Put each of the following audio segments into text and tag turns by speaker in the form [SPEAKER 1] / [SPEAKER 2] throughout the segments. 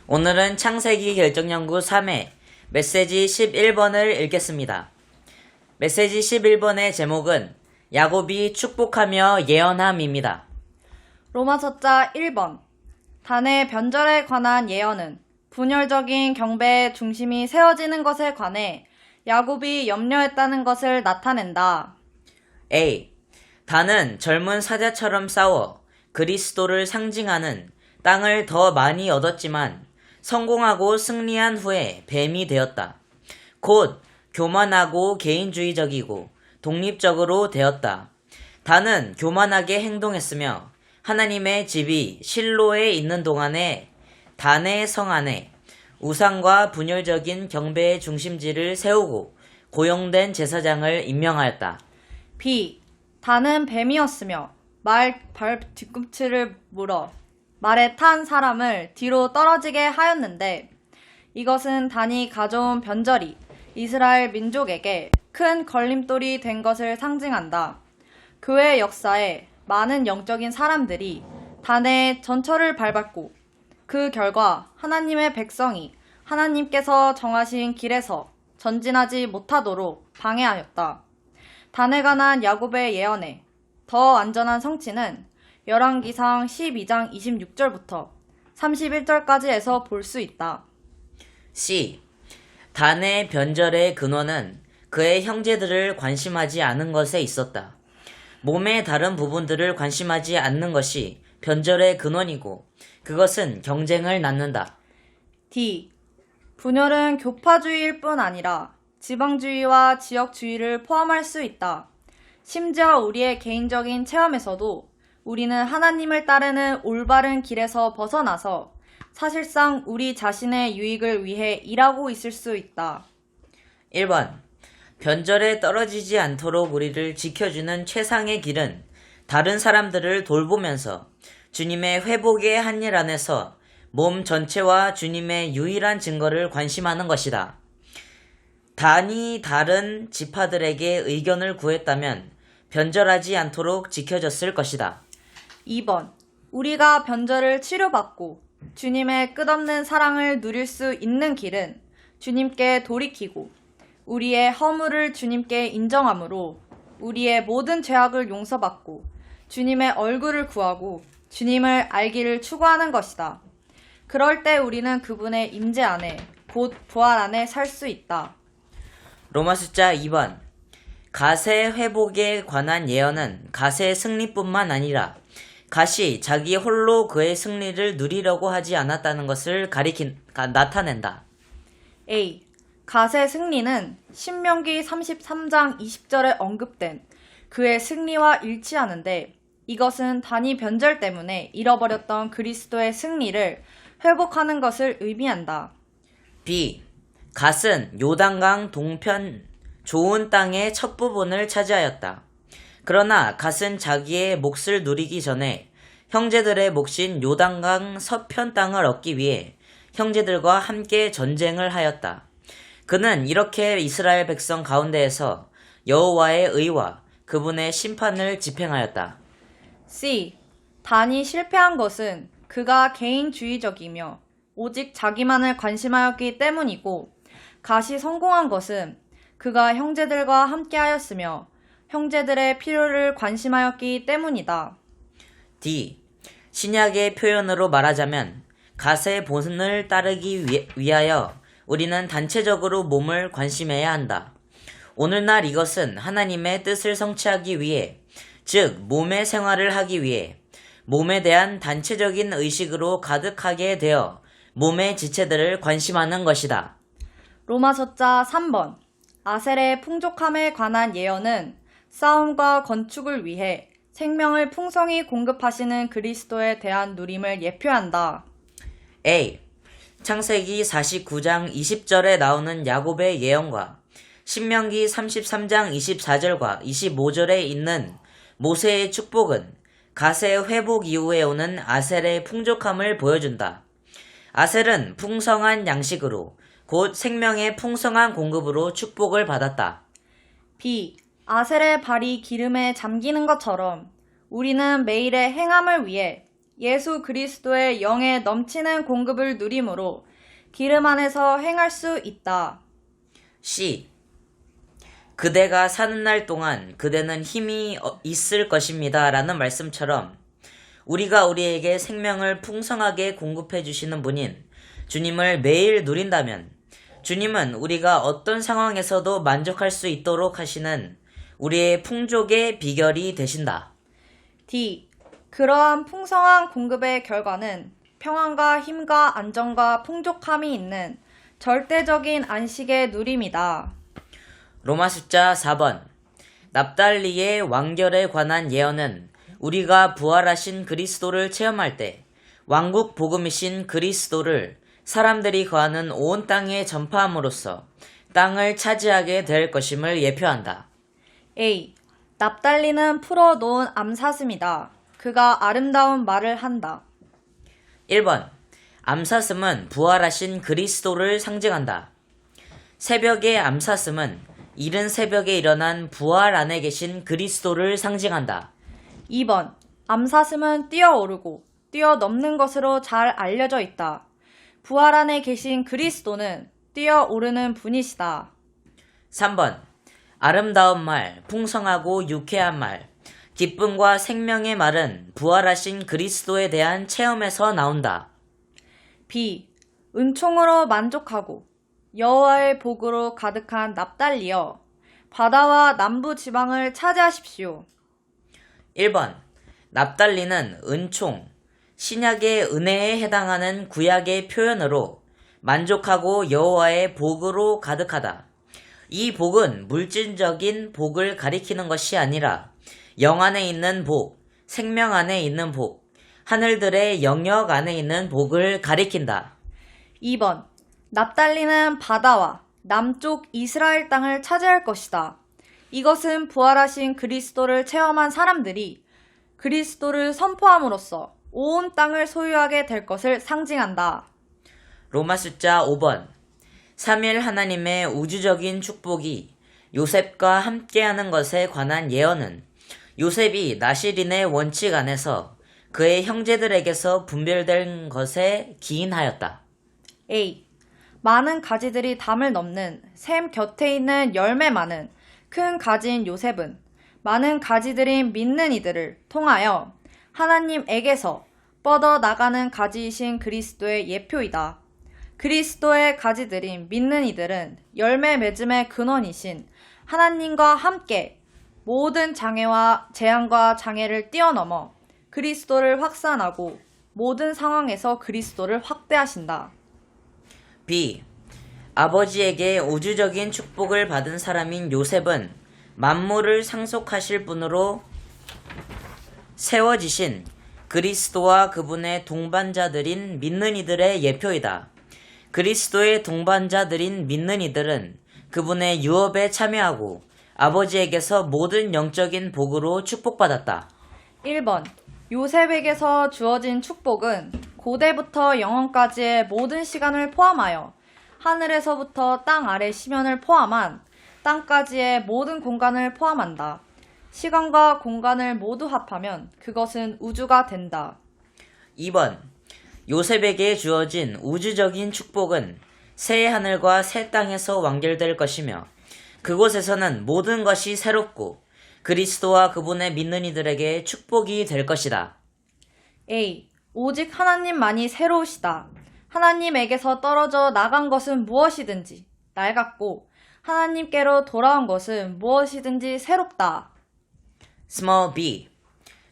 [SPEAKER 1] 오늘은 창세기 결정연구 3회 메시지 11번을 읽겠습니다. 메시지 11번의 제목은 야곱이 축복하며 예언함입니다.
[SPEAKER 2] 로마서자 1번 단의 변절에 관한 예언은 분열적인 경배의 중심이 세워지는 것에 관해 야곱이 염려했다는 것을 나타낸다.
[SPEAKER 1] A. 단은 젊은 사자처럼 싸워 그리스도를 상징하는 땅을 더 많이 얻었지만 성공하고 승리한 후에 뱀이 되었다. 곧 교만하고 개인주의적이고 독립적으로 되었다. 단은 교만하게 행동했으며 하나님의 집이 실로에 있는 동안에 단의 성 안에 우상과 분열적인 경배의 중심지를 세우고 고용된 제사장을 임명하였다.
[SPEAKER 2] B. 단은 뱀이었으며 말 발 뒤꿈치를 물어 말에 탄 사람을 뒤로 떨어지게 하였는데 이것은 단이 가져온 변절이 이스라엘 민족에게 큰 걸림돌이 된 것을 상징한다. 교회 역사에 많은 영적인 사람들이 단의 전철을 밟았고 그 결과 하나님의 백성이 하나님께서 정하신 길에서 전진하지 못하도록 방해하였다. 단에 관한 야곱의 예언에 더 안전한 성취는 열왕기상 12장 26절부터 31절까지에서 볼 수 있다.
[SPEAKER 1] C. 단의 변절의 근원은 그의 형제들을 관심하지 않은 것에 있었다. 몸의 다른 부분들을 관심하지 않는 것이 변절의 근원이고 그것은 경쟁을 낳는다.
[SPEAKER 2] D. 분열은 교파주의일 뿐 아니라 지방주의와 지역주의를 포함할 수 있다. 심지어 우리의 개인적인 체험에서도 우리는 하나님을 따르는 올바른 길에서 벗어나서 사실상 우리 자신의 유익을 위해 일하고 있을 수 있다.
[SPEAKER 1] 1번. 변절에 떨어지지 않도록 우리를 지켜주는 최상의 길은 다른 사람들을 돌보면서 주님의 회복의 한 일 안에서 몸 전체와 주님의 유일한 증거를 관심하는 것이다. 단이 다른 지파들에게 의견을 구했다면 변절하지 않도록 지켜졌을 것이다.
[SPEAKER 2] 2번. 우리가 변절을 치료받고 주님의 끝없는 사랑을 누릴 수 있는 길은 주님께 돌이키고 우리의 허물을 주님께 인정함으로 우리의 모든 죄악을 용서받고 주님의 얼굴을 구하고 주님을 알기를 추구하는 것이다. 그럴 때 우리는 그분의 임재 안에 곧 부활 안에 살 수 있다.
[SPEAKER 1] 로마숫자 2번. 갓의 회복에 관한 예언은 갓의 승리뿐만 아니라 갓이 자기 홀로 그의 승리를 누리려고 하지 않았다는 것을 나타낸다.
[SPEAKER 2] A. 갓의 승리는 신명기 33장 20절에 언급된 그의 승리와 일치하는데 이것은 단위 변절 때문에 잃어버렸던 그리스도의 승리를 회복하는 것을 의미한다.
[SPEAKER 1] B. 갓은 요단강 동편 좋은 땅의 첫 부분을 차지하였다. 그러나 갓은 자기의 몫을 누리기 전에 형제들의 몫인 요단강 서편 땅을 얻기 위해 형제들과 함께 전쟁을 하였다. 그는 이렇게 이스라엘 백성 가운데에서 여호와의 의와 그분의 심판을 집행하였다.
[SPEAKER 2] C. 단이 실패한 것은 그가 개인주의적이며 오직 자기만을 관심하였기 때문이고 갓이 성공한 것은 그가 형제들과 함께하였으며 형제들의 필요를 관심하였기 때문이다.
[SPEAKER 1] D. 신약의 표현으로 말하자면 갓의 본을 따르기 위하여 우리는 단체적으로 몸을 관심해야 한다. 오늘날 이것은 하나님의 뜻을 성취하기 위해, 즉 몸의 생활을 하기 위해 몸에 대한 단체적인 의식으로 가득하게 되어 몸의 지체들을 관심하는 것이다.
[SPEAKER 2] 로마서자 3번 아셀의 풍족함에 관한 예언은 싸움과 건축을 위해 생명을 풍성히 공급하시는 그리스도에 대한 누림을 예표한다.
[SPEAKER 1] A. 창세기 49장 20절에 나오는 야곱의 예언과 신명기 33장 24절과 25절에 있는 모세의 축복은 갓의 회복 이후에 오는 아셀의 풍족함을 보여준다. 아셀은 풍성한 양식으로 곧 생명의 풍성한 공급으로 축복을 받았다.
[SPEAKER 2] B. 아셀의 발이 기름에 잠기는 것처럼 우리는 매일의 행함을 위해 예수 그리스도의 영의 넘치는 공급을 누림으로 기름 안에서 행할 수 있다.
[SPEAKER 1] C. 그대가 사는 날 동안 그대는 힘이 있을 것입니다. 라는 말씀처럼 우리가 우리에게 생명을 풍성하게 공급해 주시는 분인 주님을 매일 누린다면 주님은 우리가 어떤 상황에서도 만족할 수 있도록 하시는 우리의 풍족의 비결이 되신다.
[SPEAKER 2] D. 그러한 풍성한 공급의 결과는 평안과 힘과 안정과 풍족함이 있는 절대적인 안식의 누림이다.
[SPEAKER 1] 로마 숫자 4번. 납달리의 완결에 관한 예언은 우리가 부활하신 그리스도를 체험할 때 왕국 복음이신 그리스도를 사람들이 거하는 온 땅에 전파함으로써 땅을 차지하게 될 것임을 예표한다.
[SPEAKER 2] A. 납달리는 풀어놓은 암사슴이다. 그가 아름다운 말을 한다.
[SPEAKER 1] 1번. 암사슴은 부활하신 그리스도를 상징한다. 새벽의 암사슴은 이른 새벽에 일어난 부활 안에 계신 그리스도를 상징한다.
[SPEAKER 2] 2번. 암사슴은 뛰어오르고 뛰어넘는 것으로 잘 알려져 있다. 부활 안에 계신 그리스도는 뛰어오르는 분이시다.
[SPEAKER 1] 3번. 아름다운 말, 풍성하고 유쾌한 말, 기쁨과 생명의 말은 부활하신 그리스도에 대한 체험에서 나온다.
[SPEAKER 2] B. 은총으로 만족하고 여호와의 복으로 가득한 납달리여 바다와 남부 지방을 차지하십시오.
[SPEAKER 1] 1번. 납달리는 은총, 신약의 은혜에 해당하는 구약의 표현으로 만족하고 여호와의 복으로 가득하다. 이 복은 물질적인 복을 가리키는 것이 아니라 영 안에 있는 복, 생명 안에 있는 복, 하늘들의 영역 안에 있는 복을 가리킨다.
[SPEAKER 2] 2번. 납달리는 바다와 남쪽 이스라엘 땅을 차지할 것이다. 이것은 부활하신 그리스도를 체험한 사람들이 그리스도를 선포함으로써 온 땅을 소유하게 될 것을 상징한다.
[SPEAKER 1] 로마 숫자 5번. 삼일 하나님의 우주적인 축복이 요셉과 함께하는 것에 관한 예언은 요셉이 나시린의 원칙 안에서 그의 형제들에게서 분별된 것에 기인하였다.
[SPEAKER 2] A. 많은 가지들이 담을 넘는 샘 곁에 있는 열매 많은 큰 가지인 요셉은 많은 가지들인 믿는 이들을 통하여 하나님에게서 뻗어 나가는 가지이신 그리스도의 예표이다. 그리스도의 가지들인 믿는 이들은 열매 맺음의 근원이신 하나님과 함께 모든 장애와 재앙과 장애를 뛰어넘어 그리스도를 확산하고 모든 상황에서 그리스도를 확대하신다.
[SPEAKER 1] B. 아버지에게 우주적인 축복을 받은 사람인 요셉은 만물을 상속하실 분으로 세워지신 그리스도와 그분의 동반자들인 믿는 이들의 예표이다. 그리스도의 동반자들인 믿는 이들은 그분의 유업에 참여하고 아버지에게서 모든 영적인 복으로 축복받았다.
[SPEAKER 2] 1번. 요셉에게서 주어진 축복은 고대부터 영원까지의 모든 시간을 포함하여 하늘에서부터 땅 아래 시면을 포함한 땅까지의 모든 공간을 포함한다. 시간과 공간을 모두 합하면 그것은 우주가 된다.
[SPEAKER 1] 2번. 요셉에게 주어진 우주적인 축복은 새 하늘과 새 땅에서 완결될 것이며 그곳에서는 모든 것이 새롭고 그리스도와 그분의 믿는 이들에게 축복이 될 것이다.
[SPEAKER 2] A. 오직 하나님만이 새로우시다. 하나님에게서 떨어져 나간 것은 무엇이든지 낡았고 하나님께로 돌아온 것은 무엇이든지 새롭다.
[SPEAKER 1] Small b.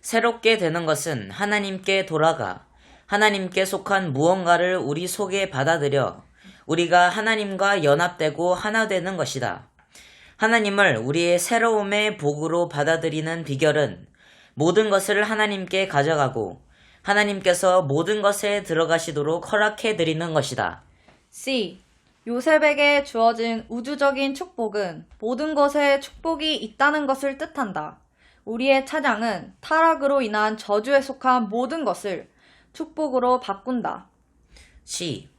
[SPEAKER 1] 새롭게 되는 것은 하나님께 돌아가 하나님께 속한 무언가를 우리 속에 받아들여 우리가 하나님과 연합되고 하나 되는 것이다. 하나님을 우리의 새로움의 복으로 받아들이는 비결은 모든 것을 하나님께 가져가고 하나님께서 모든 것에 들어가시도록 허락해 드리는 것이다.
[SPEAKER 2] C. 요셉에게 주어진 우주적인 축복은 모든 것에 축복이 있다는 것을 뜻한다. 우리의 찬양은 타락으로 인한 저주에 속한 모든 것을 축복으로 바꾼다.
[SPEAKER 1] C.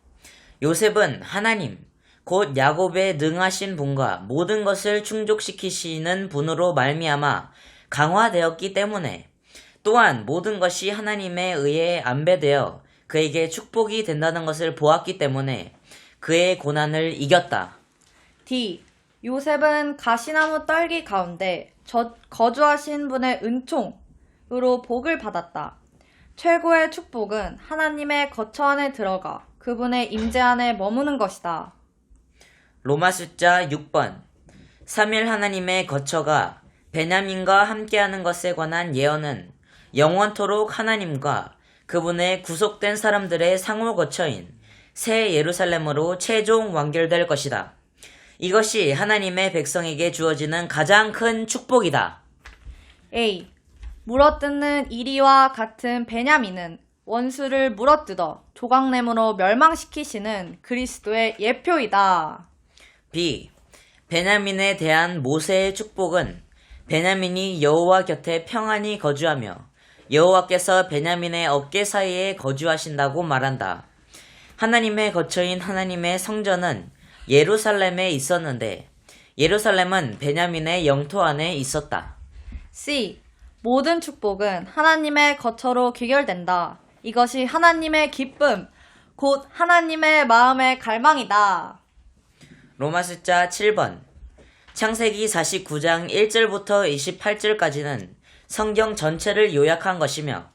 [SPEAKER 1] 요셉은 하나님, 곧 야곱의 능하신 분과 모든 것을 충족시키시는 분으로 말미암아 강화되었기 때문에 또한 모든 것이 하나님에 의해 안배되어 그에게 축복이 된다는 것을 보았기 때문에 그의 고난을 이겼다.
[SPEAKER 2] D. 요셉은 가시나무 떨기 가운데 거주하신 분의 은총으로 복을 받았다. 최고의 축복은 하나님의 거처 안에 들어가 그분의 임재 안에 머무는 것이다.
[SPEAKER 1] 로마 숫자 6번. 3일 하나님의 거처가 베냐민과 함께하는 것에 관한 예언은 영원토록 하나님과 그분의 구속된 사람들의 상호 거처인 새 예루살렘으로 최종 완결될 것이다. 이것이 하나님의 백성에게 주어지는 가장 큰 축복이다.
[SPEAKER 2] A. 물어뜯는 이리와 같은 베냐민은 원수를 물어뜯어 조각내므로 멸망시키시는 그리스도의 예표이다.
[SPEAKER 1] B. 베냐민에 대한 모세의 축복은 베냐민이 여호와 곁에 평안히 거주하며 여호와께서 베냐민의 어깨 사이에 거주하신다고 말한다. 하나님의 거처인 하나님의 성전은 예루살렘에 있었는데 예루살렘은 베냐민의 영토 안에 있었다.
[SPEAKER 2] C. 모든 축복은 하나님의 거처로 귀결된다. 이것이 하나님의 기쁨, 곧 하나님의 마음의 갈망이다.
[SPEAKER 1] 로마 숫자 7번. 창세기 49장 1절부터 28절까지는 성경 전체를 요약한 것이며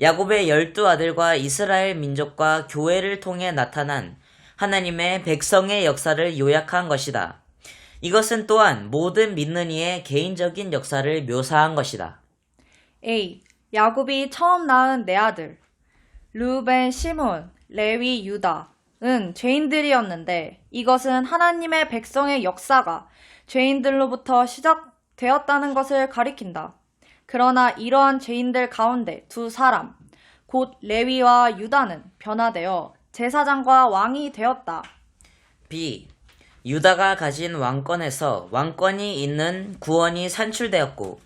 [SPEAKER 1] 야곱의 12아들과 이스라엘 민족과 교회를 통해 나타난 하나님의 백성의 역사를 요약한 것이다. 이것은 또한 모든 믿는 이의 개인적인 역사를 묘사한 것이다.
[SPEAKER 2] A. 야곱이 처음 낳은 네 아들 르우벤, 시몬, 레위, 유다는 죄인들이었는데 이것은 하나님의 백성의 역사가 죄인들로부터 시작되었다는 것을 가리킨다. 그러나 이러한 죄인들 가운데 두 사람, 곧 레위와 유다는 변화되어 제사장과 왕이 되었다.
[SPEAKER 1] B. 유다가 가진 왕권에서 왕권이 있는 구원이 산출되었고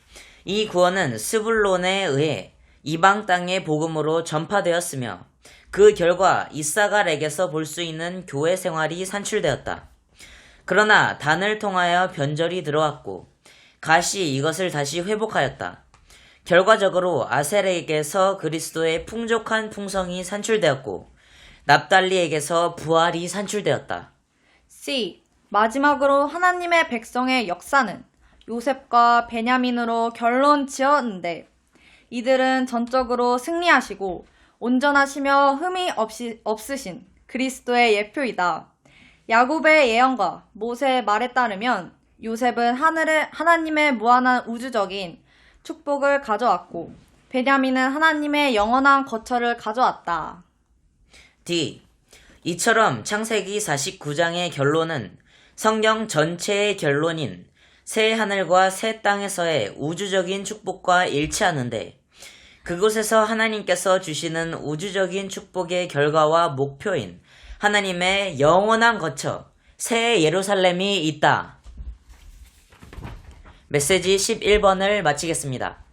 [SPEAKER 1] 이 구원은 스불론에 의해 이방 땅의 복음으로 전파되었으며 그 결과 이사갈에게서 볼 수 있는 교회 생활이 산출되었다. 그러나 단을 통하여 변절이 들어왔고 갓이 이것을 다시 회복하였다. 결과적으로 아셀에게서 그리스도의 풍족한 풍성이 산출되었고 납달리에게서 부활이 산출되었다.
[SPEAKER 2] C. 마지막으로 하나님의 백성의 역사는 요셉과 베냐민으로 결론 지었는데 이들은 전적으로 승리하시고 온전하시며 흠이 없으신 그리스도의 예표이다. 야곱의 예언과 모세의 말에 따르면 요셉은 하나님의 무한한 우주적인 축복을 가져왔고 베냐민은 하나님의 영원한 거처를 가져왔다.
[SPEAKER 1] D. 이처럼 창세기 49장의 결론은 성경 전체의 결론인 새 하늘과 새 땅에서의 우주적인 축복과 일치하는데 그곳에서 하나님께서 주시는 우주적인 축복의 결과와 목표인 하나님의 영원한 거처 새 예루살렘이 있다. 메시지 11번을 마치겠습니다.